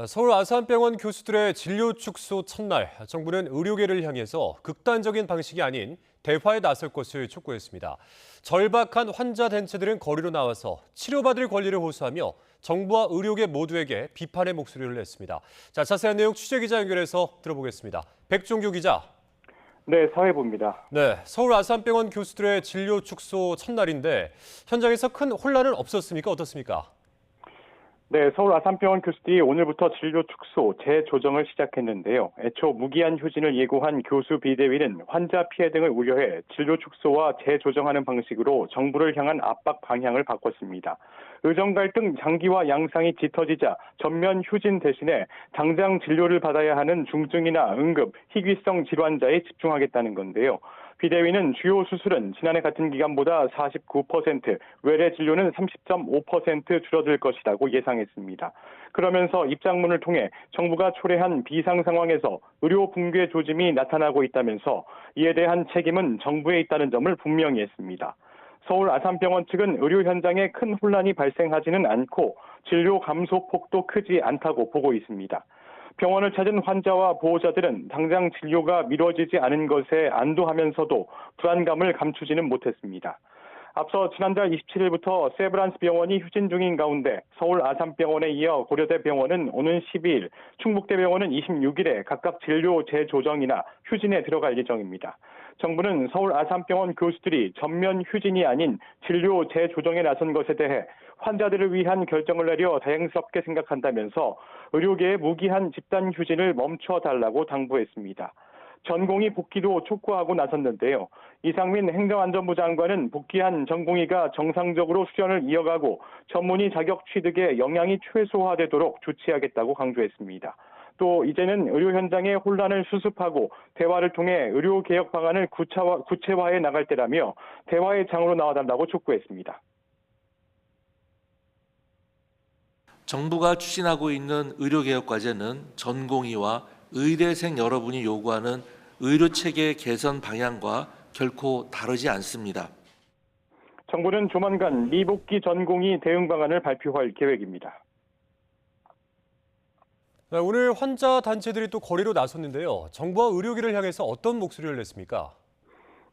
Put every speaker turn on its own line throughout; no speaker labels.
서울 아산병원 교수들의 진료 축소 첫날, 정부는 의료계를 향해서 극단적인 방식이 아닌 대화에 나설 것을 촉구했습니다. 절박한 환자 단체들은 거리로 나와서 치료받을 권리를 호소하며 정부와 의료계 모두에게 비판의 목소리를 냈습니다. 자세한 내용 취재기자 연결해서 들어보겠습니다. 백종규 기자.
네, 사회부입니다.
네, 서울 아산병원 교수들의 진료 축소 첫날인데 현장에서 큰 혼란은 없었습니까? 어떻습니까?
네, 서울 아산병원 교수들이 오늘부터 진료 축소, 재조정을 시작했는데요. 애초 무기한 휴진을 예고한 교수 비대위는 환자 피해 등을 우려해 진료 축소와 재조정하는 방식으로 정부를 향한 압박 방향을 바꿨습니다. 의정 갈등 장기화 양상이 짙어지자 전면 휴진 대신에 당장 진료를 받아야 하는 중증이나 응급, 희귀성 질환자에 집중하겠다는 건데요. 비대위는 주요 수술은 지난해 같은 기간보다 49%, 외래 진료는 30.5% 줄어들 것이라고 예상했습니다. 그러면서 입장문을 통해 정부가 초래한 비상 상황에서 의료 붕괴 조짐이 나타나고 있다면서 이에 대한 책임은 정부에 있다는 점을 분명히 했습니다. 서울 아산병원 측은 의료 현장에 큰 혼란이 발생하지는 않고 진료 감소 폭도 크지 않다고 보고 있습니다. 병원을 찾은 환자와 보호자들은 당장 진료가 미뤄지지 않은 것에 안도하면서도 불안감을 감추지는 못했습니다. 앞서 지난달 27일부터 세브란스 병원이 휴진 중인 가운데 서울 아산병원에 이어 고려대병원은 오는 12일, 충북대병원은 26일에 각각 진료 재조정이나 휴진에 들어갈 예정입니다. 정부는 서울 아산병원 교수들이 전면 휴진이 아닌 진료 재조정에 나선 것에 대해 환자들을 위한 결정을 내려 다행스럽게 생각한다면서 의료계의 무기한 집단 휴진을 멈춰달라고 당부했습니다. 전공의 복귀도 촉구하고 나섰는데요. 이상민 행정안전부 장관은 복귀한 전공의가 정상적으로 수련을 이어가고 전문의 자격 취득에 영향이 최소화되도록 조치하겠다고 강조했습니다. 또 이제는 의료 현장의 혼란을 수습하고 대화를 통해 의료 개혁 방안을 구체화해 나갈 때라며 대화의 장으로 나와달라고 촉구했습니다.
정부가 추진하고 있는 의료개혁 과제는 전공의와 의대생 여러분이 요구하는 의료체계 개선 방향과 결코 다르지 않습니다.
정부는 조만간 미복귀 전공의 대응 방안을 발표할 계획입니다.
네, 오늘 환자 단체들이 또 거리로 나섰는데요. 정부와 의료계를 향해서 어떤 목소리를 냈습니까?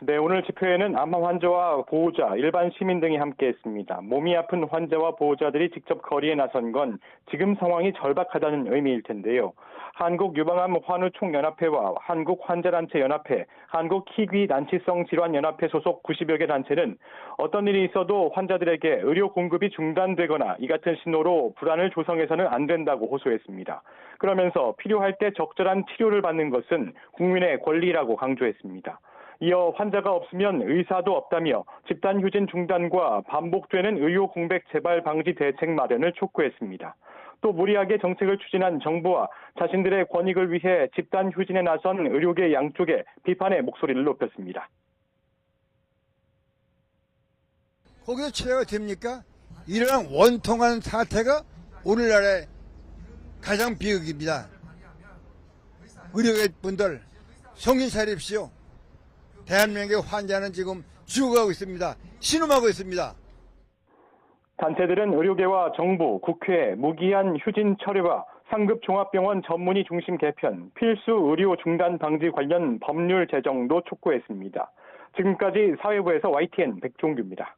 네, 오늘 집회에는 암 환자와 보호자, 일반 시민 등이 함께했습니다. 몸이 아픈 환자와 보호자들이 직접 거리에 나선 건 지금 상황이 절박하다는 의미일 텐데요. 한국유방암 환우총연합회와 한국환자단체연합회, 한국희귀난치성질환연합회 소속 90여 개 단체는 어떤 일이 있어도 환자들에게 의료 공급이 중단되거나 이 같은 신호로 불안을 조성해서는 안 된다고 호소했습니다. 그러면서 필요할 때 적절한 치료를 받는 것은 국민의 권리라고 강조했습니다. 이어 환자가 없으면 의사도 없다며 집단 휴진 중단과 반복되는 의료 공백 재발 방지 대책 마련을 촉구했습니다. 또 무리하게 정책을 추진한 정부와 자신들의 권익을 위해 집단 휴진에 나선 의료계 양쪽에 비판의 목소리를 높였습니다.
거기서 치료가 됩니까? 이러한 원통한 사태가 오늘날의 가장 비극입니다. 의료계 분들 정신 차립시오. 대한민국의 환자는 지금 죽어가고 있습니다. 신음하고 있습니다.
단체들은 의료계와 정부, 국회, 무기한 휴진 처리와 상급 종합병원 전문의 중심 개편, 필수 의료 중단 방지 관련 법률 제정도 촉구했습니다. 지금까지 사회부에서 YTN 백종규입니다.